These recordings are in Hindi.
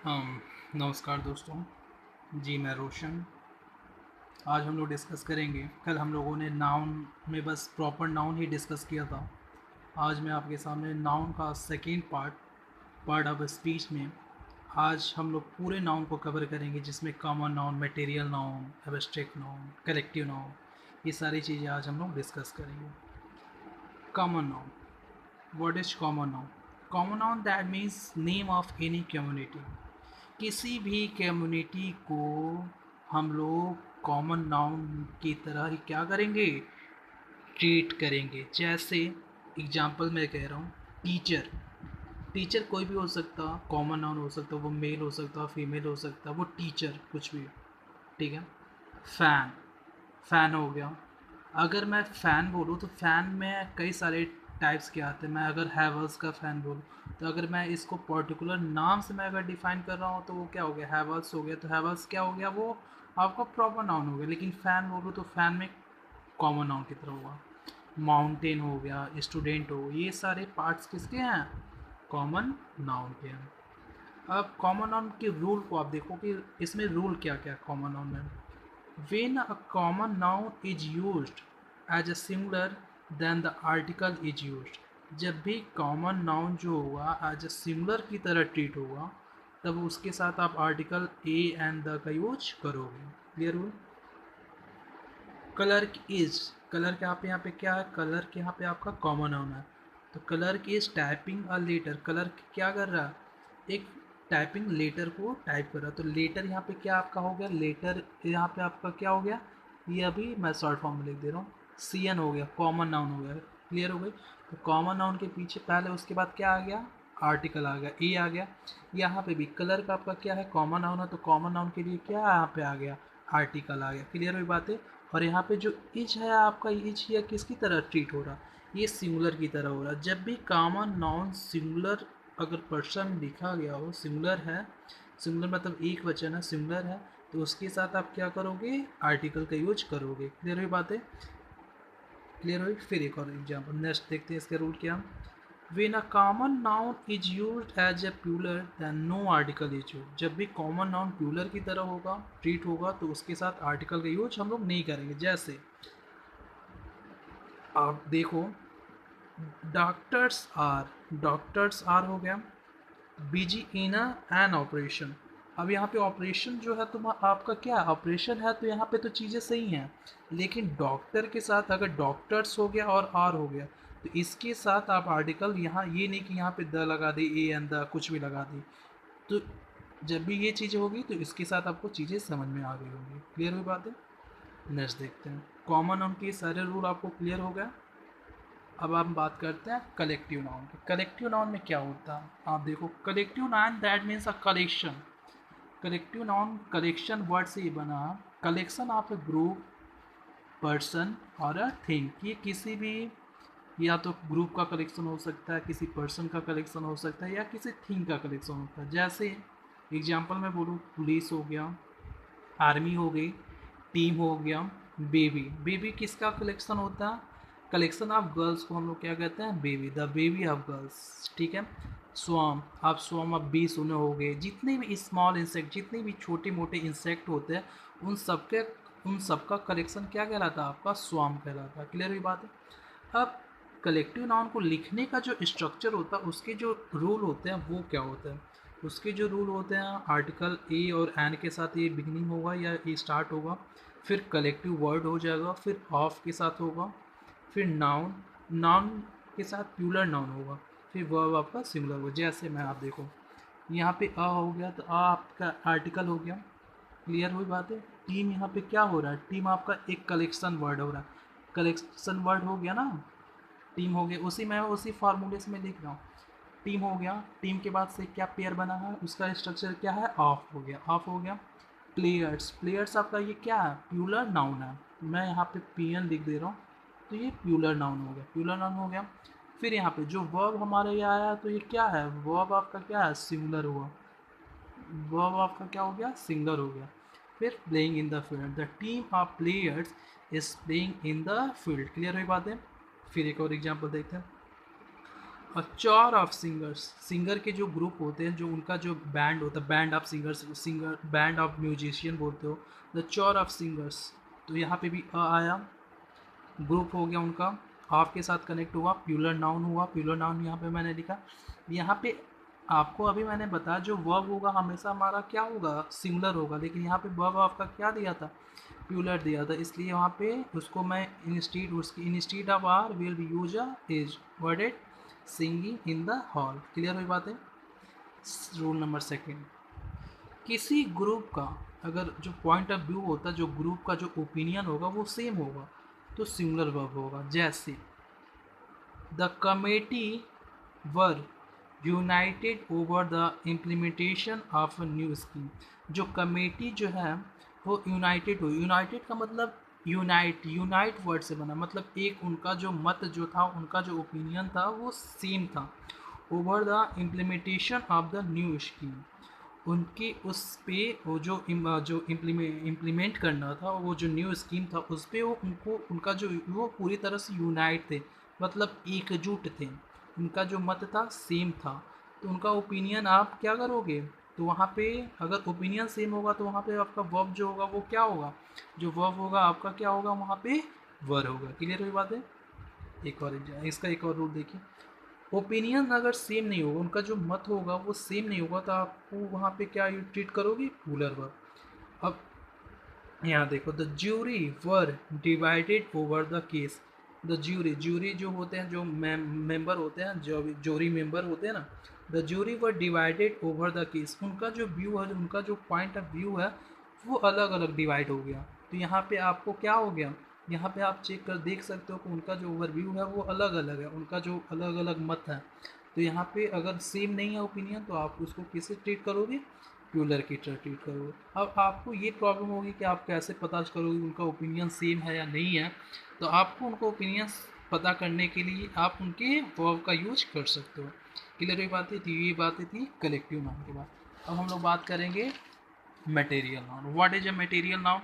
नमस्कार दोस्तों। जी मैं रोशन। आज हम लोग डिस्कस करेंगे, कल हम लोगों ने नाउन में बस प्रॉपर नाउन ही डिस्कस किया था। आज मैं आपके सामने नाउन का सेकेंड पार्ट ऑफ स्पीच में आज हम लोग पूरे नाउन को कवर करेंगे, जिसमें common noun, material noun, abstract noun, collective noun, ये सारी चीज़ें आज हम लोग डिस्कस करेंगे। Common noun, what is common noun? Common noun that means name of any community. किसी भी कम्युनिटी को हम लोग कॉमन नाउन की तरह ही क्या करेंगे, ट्रीट करेंगे। जैसे एग्जांपल मैं कह रहा हूँ, टीचर। टीचर कोई भी हो सकता, कॉमन नाउन हो सकता, वो मेल हो सकता, फीमेल हो सकता, वो टीचर कुछ भी, ठीक है। फ़ैन, फ़ैन हो गया। अगर मैं फ़ैन बोलूँ तो फ़ैन में कई सारे टाइप्स के आते हैं। मैं अगर हैवल्स का फ़ैन बोलूँ, तो अगर मैं इसको पर्टिकुलर नाम से मैं अगर डिफ़ाइन कर रहा हूँ तो वो क्या हो गया, हैवल्स हो गया। तो हैवल्स क्या हो गया, वो आपका प्रॉपर नाउन हो गया। लेकिन फ़ैन बोलूँ तो फ़ैन में कॉमन नाउन की तरह हुआ। माउंटेन हो गया, स्टूडेंट हो, ये सारे पार्ट्स किसके हैं, कॉमन नाउन के हैं। अब कॉमन नाउन के रूल को आप देखो कि इसमें रूल क्या क्या है कॉमन नाउन में। When a common noun is used as a singular, then the article is used. जब भी कॉमन नाउन जो होगा एज अ सिंगुलर की तरह ट्रीट होगा, तब उसके साथ आप आर्टिकल ए एंड द का यूज करोगे। क्लियर हुआ? कलर इज, कलर के यहाँ पे क्या है, कलर के यहाँ पे आपका कॉमन नाउन है। तो कलर की is typing a letter. Colour क्या कर रहा है, एक टाइपिंग लेटर को टाइप कर रहा है। तो लेटर यहाँ पे क्या आपका हो गया, लेटर यहाँ पे आपका क्या हो गया, ये अभी मैं शॉर्ट फॉर्म में लिख दे रहा हूँ, सी एन हो गया, कॉमन नाउन हो गया। क्लियर हो गई? तो कॉमन नाउन के पीछे पहले उसके बाद क्या आ गया, आर्टिकल आ गया, ए आ गया। यहाँ पे भी कलर का आपका क्या है, कॉमन नाउन है, तो कॉमन नाउन के लिए क्या यहाँ पे आ गया, आर्टिकल आ गया। क्लियर हुई बातें? और यहाँ पे जो इज है आपका, इज ये किसकी तरह ट्रीट हो रहा, ये सिंगुलर की तरह हो रहा। जब भी कॉमन नाउन सिंगुलर अगर पर्सन लिखा गया हो, सिंगुलर है, सिंगुलर मतलब एक वचन है, सिंगुलर है, तो उसके साथ आप क्या करोगे, आर्टिकल का यूज करोगे। क्लियर हुई बातें? क्लियर हुई? फिर एक और एग्जाम्पल नेक्स्ट देखते हैं, इसका रूल क्या। When a common noun is used as a plural, then no article is used. जब भी कॉमन नाउन प्लूरल की तरह होगा, ट्रीट होगा, तो उसके साथ आर्टिकल का यूज हम लोग नहीं करेंगे। जैसे आप देखो, डॉक्टर्स आर हो गया, बिजी इन एन ऑपरेशन। अब यहाँ पे ऑपरेशन जो है, तुम आपका क्या ऑपरेशन है, तो यहाँ पे तो चीज़ें सही हैं। लेकिन डॉक्टर के साथ अगर डॉक्टर्स हो गया और आर हो गया, तो इसके साथ आप आर्टिकल यहाँ, ये नहीं कि यहाँ पे द लगा दी, ए एंड द कुछ भी लगा दी। तो जब भी ये चीज़ें होगी, तो इसके साथ आपको चीज़ें समझ में आ गई होंगी। क्लियर हुई बात है? नेक्स्ट देखते हैं, कॉमन उनके सारे रूल आपको क्लियर हो गया। अब हम बात करते हैं कलेक्टिव नाउन की। कलेक्टिव नाउन में क्या होता है, आप देखो, collective noun that means a collection. Collective noun collection word से ये बना, collection of A group, person और अ थिंग। ये किसी भी, या तो ग्रुप का कलेक्शन हो सकता है, किसी पर्सन का कलेक्शन हो सकता है, या किसी थिंग का कलेक्शन होता है। जैसे एग्जांपल में बोलूँ, पुलिस हो गया, आर्मी हो गई, टीम हो गया, बेबी। बेबी किसका कलेक्शन होता है, कलेक्शन ऑफ गर्ल्स को हम लोग क्या कहते हैं, baby, the baby of girls. ठीक है। स्वाम, आप स्वाम ऑफ बी सुने हो गए। जितने भी स्मॉल इंसेक्ट, जितने भी छोटे मोटे इंसेक्ट होते हैं, उन सबके, उन सबका कलेक्शन क्या कहलाता है, आपका स्वाम कहलाता है। क्लियर हुई बात है? अब कलेक्टिव नाउन को लिखने का जो स्ट्रक्चर होता है, उसके जो रूल होते हैं वो क्या होते हैं, उसके जो रूल होते हैं, आर्टिकल ए और एन के साथ ये बिगनिंग होगा या ये स्टार्ट होगा, फिर कलेक्टिव वर्ड हो जाएगा, फिर ऑफ के साथ होगा, फिर नाउन, नाउन के साथ प्यूलर नाउन होगा, फिर वर्ब आपका सिंगुलर होगा। जैसे मैं, आप देखो, यहाँ पे अ हो गया, तो आ आपका आर्टिकल हो गया। क्लियर हुई बात है? टीम यहाँ पे क्या हो रहा है, टीम आपका एक कलेक्शन वर्ड हो रहा है, कलेक्शन वर्ड हो गया ना, टीम हो गया। उसी में उसी फार्मूले से मैं लिख रहा हूँ, टीम हो गया। टीम के बाद से क्या पेयर बना है, उसका स्ट्रक्चर क्या है, ऑफ हो गया, ऑफ हो गया। प्लेयर्स, प्लेयर्स आपका ये क्या है, प्यूलर नाउन है। मैं यहाँ पे पी एन लिख दे रहा हूँ, तो ये प्यूलर नाउन हो गया, प्यूलर नाउन हो गया। फिर यहाँ पे जो वर्ब हमारे ये आया, तो ये क्या है, वर्ब आपका क्या है, सिंगुलर हुआ, वर्ब आपका क्या हो गया, सिंगुलर हो गया। फिर playing in the field, the team of players is playing in the field. Clear हुई बात है? फिर एक और एग्जाम्पल देखते हैं, चॉर ऑफ सिंगर्स, सिंगर के जो ग्रुप होते हैं, जो उनका जो बैंड होता है, band of singers, singer band of musician बोलते हो, द चॉर ऑफ सिंगर्स। तो यहाँ पे भी अ आया, ग्रुप हो गया उनका, ऑफ के साथ कनेक्ट हुआ, प्यूलर नाउन हुआ, प्यूलर नाउन यहाँ पे मैंने लिखा। यहाँ पे आपको अभी मैंने बताया जो वर्ब होगा हमेशा हमारा क्या होगा, सिंगुलर होगा, लेकिन यहाँ पे वर्ब आपका क्या दिया था, प्यूलर दिया था, इसलिए वहाँ पे उसको मैं इंस्टीड, उसकी instead of are will be use is worded singing in the hall. Clear हुई बात है। रूल नंबर सेकेंड, किसी ग्रुप का अगर जो पॉइंट ऑफ व्यू होता है, जो ग्रुप का जो ओपिनियन होगा वो सेम होगा तो सिंगुलर वर्ब होगा। जैसे the committee were United over the implementation of a new scheme. जो कमेटी जो है वो यूनाइटेड हो, यूनाइटेड का मतलब यूनाइट, यूनाइट वर्ड से बना, मतलब एक उनका जो मत जो था, उनका जो ओपिनियन था वो सेम था। Over the implementation of the new scheme, उनकी उस पे वो जो इम्प्लीमेंट करना था, वो जो न्यू स्कीम था उस पे वो उनको उनका जो वो पूरी तरह से यूनाइट थे, मतलब एकजुट थे, उनका जो मत था सेम था। तो उनका ओपिनियन आप क्या करोगे, तो वहाँ पे अगर ओपिनियन सेम होगा तो वहाँ पे आपका वर्ब जो होगा वो क्या होगा, जो वर्ब होगा आपका क्या होगा वहाँ पे, वर होगा। क्लियर हुई बात है। एक और इसका एक और रूल देखिए, ओपिनियन अगर सेम नहीं होगा, उनका जो मत होगा वो सेम नहीं होगा, तो आपको वहाँ पे क्या ट्रीट करोगे, प्लूरल वर्ब। अब यहाँ देखो, the jury were divided over the case. The jury, jury जो होते हैं, जो मेंबर होते हैं, जो जोरी मेंबर होते हैं ना, the jury were divided over the case, उनका जो व्यू है, उनका जो पॉइंट ऑफ व्यू है वो अलग अलग डिवाइड हो गया। तो यहाँ पे आपको क्या हो गया, यहाँ पे आप चेक कर देख सकते हो कि उनका जो ओवरव्यू है वो अलग अलग है, उनका जो अलग अलग मत है। तो यहाँ पे अगर सेम नहीं है ओपिनियन तो आप उसको किससे ट्रीट करोगे, प्यूलर की तरह ट्रीट करोगे। अब आपको ये प्रॉब्लम होगी कि आप कैसे पता करोगे उनका ओपिनियन सेम है या नहीं है। तो आपको उनको ओपिनियन पता करने के लिए आप उनके वर्ब का यूज कर सकते हो। क्लियर हुई बातें थी, ये बातें थी कलेक्टिव नाउन के बाद। अब हम लोग बात करेंगे material noun. What is a material noun?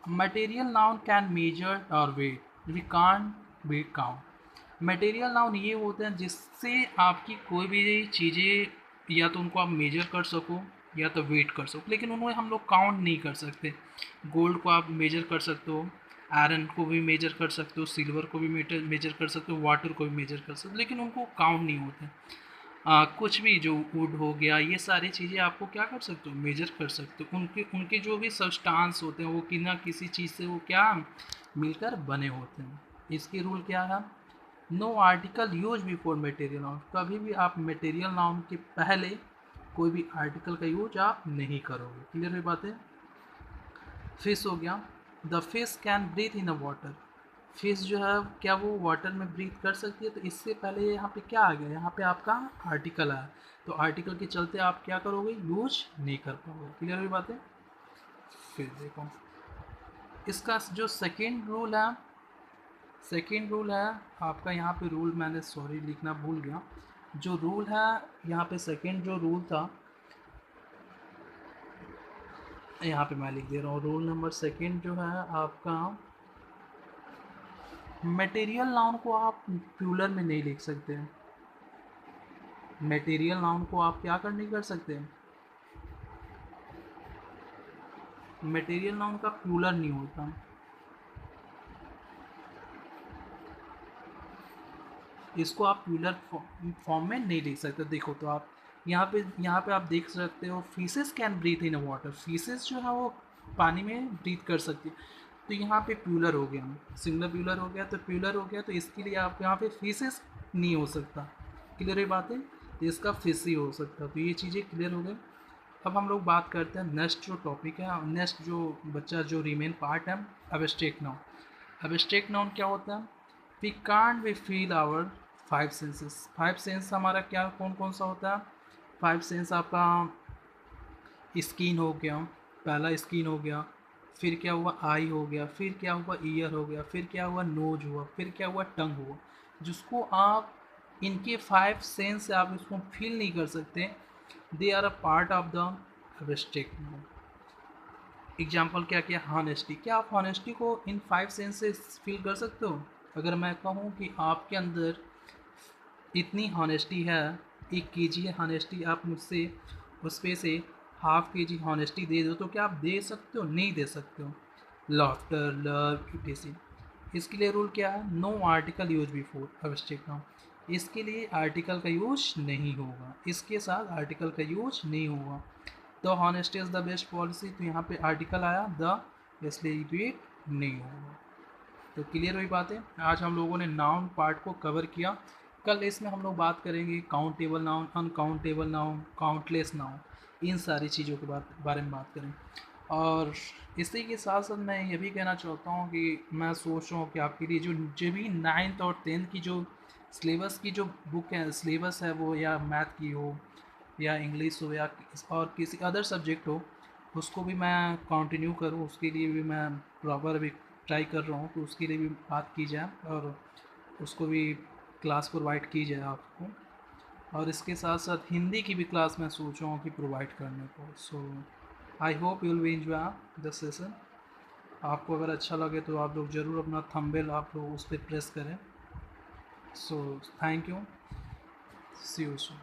Material noun can measure और weight, we can't be count. Material noun ये होते हैं जिससे आपकी कोई भी चीज़ें या तो उनको आप मेजर कर सको या तो वेट कर सको, लेकिन उन्हें हम लोग काउंट नहीं कर सकते। गोल्ड को आप मेजर कर सकते हो, आयरन को भी मेजर कर सकते हो, सिल्वर को भी मेजर कर सकते हो, वाटर को भी मेजर कर सकते हो, लेकिन उनको काउंट नहीं होते। कुछ भी जो वुड हो गया, ये सारी चीज़ें आपको क्या कर सकते हो, मेजर कर सकते हो। उनके उनके जो भी सब्सटेंस होते हैं वो कि ना किसी चीज़ से वो क्या मिलकर बने होते हैं। इसकी रूल क्या है, no article use before material noun, कभी भी आप मटेरियल नाउन के पहले कोई भी आर्टिकल का यूज आप नहीं करोगे। क्लियर हुई बात है। फिश हो गया, the fish can breathe in a water, fish जो है क्या वो वाटर में ब्रीथ कर सकती है। तो इससे पहले यहाँ पे क्या आ गया, यहाँ पे आपका आर्टिकल आया, तो आर्टिकल के चलते आप क्या करोगे, यूज नहीं कर पाओगे। क्लियर हुई बात है। फिर देखो इसका जो सेकेंड रूल है, सेकेंड रूल है आपका, यहाँ पे रूल मैंने सॉरी लिखना भूल गया। जो रूल है यहाँ पे सेकेंड जो रूल था, यहाँ पे मैं लिख दे रहा हूँ, रूल नंबर सेकेंड जो है आपका, मटेरियल नाउन को आप प्लूरल में नहीं लिख सकते। मटेरियल नाउन को आप क्या कर नहीं कर सकते, मटेरियल नाउन का प्लूरल नहीं होता, इसको आप प्लूरल फॉर्म में नहीं लिख सकते। देखो तो आप यहाँ पे आप देख सकते हो, fishes can breathe in water, fishes जो है वो पानी में ब्रीथ कर सकती है। तो यहाँ पे प्लूरल हो गया, सिंगुलर प्लूरल हो गया, तो प्लूरल हो गया, तो इसके लिए आपको यहाँ पे फिशेस नहीं हो सकता। क्लियर है बात है, तो इसका फिश ही हो सकता। तो ये चीज़ें क्लियर हो गई। अब हम लोग बात करते हैं नेक्स्ट जो टॉपिक है, नेक्स्ट जो बच्चा जो रिमेन पार्ट है, एब्स्ट्रैक्ट नाउन। एब्स्ट्रैक्ट नाउन क्या होता है, we can't we feel our five senses. Five sense हमारा क्या कौन कौन सा होता है, फाइव सेंस आपका स्किन हो गया, पहला स्किन हो गया, फिर क्या हुआ आई हो गया, फिर क्या हुआ ईयर हो गया, फिर क्या हुआ नोज हुआ, फिर क्या हुआ टंग हुआ, जिसको आप इनके फाइव सेंस से आप इसको फील नहीं कर सकते, they are a part of the abstract noun. Example क्या किया, हॉनेस्टी, क्या आप हॉनेस्टी को इन फाइव सेंस से फील कर सकते हो? अगर मैं कहूँ कि आपके अंदर इतनी हॉनेस्टी है, 1 kg है हॉनेस्टी, आप मुझसे उस पे से हाफ के जी हॉनेस्टी दे दो तो क्या आप दे सकते हो? नहीं दे सकते हो। Laughter, love, etc. इसके लिए रूल क्या है? No article use before abstract noun. इसके लिए आर्टिकल का यूज नहीं होगा, इसके साथ आर्टिकल का यूज नहीं होगा। The honesty is the best policy, तो यहाँ पे आर्टिकल आया द, इसलिए रिपीट नहीं होगा। तो क्लियर हुई बात है। आज हम लोगों ने नाउन पार्ट को कवर किया। कल इसमें हम लोग बात करेंगे countable noun, uncountable noun, countless noun, इन सारी चीज़ों के बारे में बात करें। और इसी के साथ साथ मैं ये भी कहना चाहता हूँ कि मैं सोच रहा हूँ कि आपके लिए जो भी 9th और 10th की जो सिलेबस की जो बुक है, सिलेबस है, वो या मैथ की हो या इंग्लिश हो या और किसी अदर सब्जेक्ट हो, उसको भी मैं कंटिन्यू करूँ, उसके लिए भी मैं प्रॉपर अभी ट्राई कर रहा हूँ। तो उसके लिए भी बात की जाए और उसको भी क्लास प्रोवाइड की जाए आपको। और इसके साथ साथ हिंदी की भी क्लास मैं सोच रहा हूँ कि प्रोवाइड करने को। So I hope you will be enjoy the session. आपको अगर अच्छा लगे तो आप लोग ज़रूर अपना थंबनेल आप लोग उस पर प्रेस करें। So thank you, see you soon.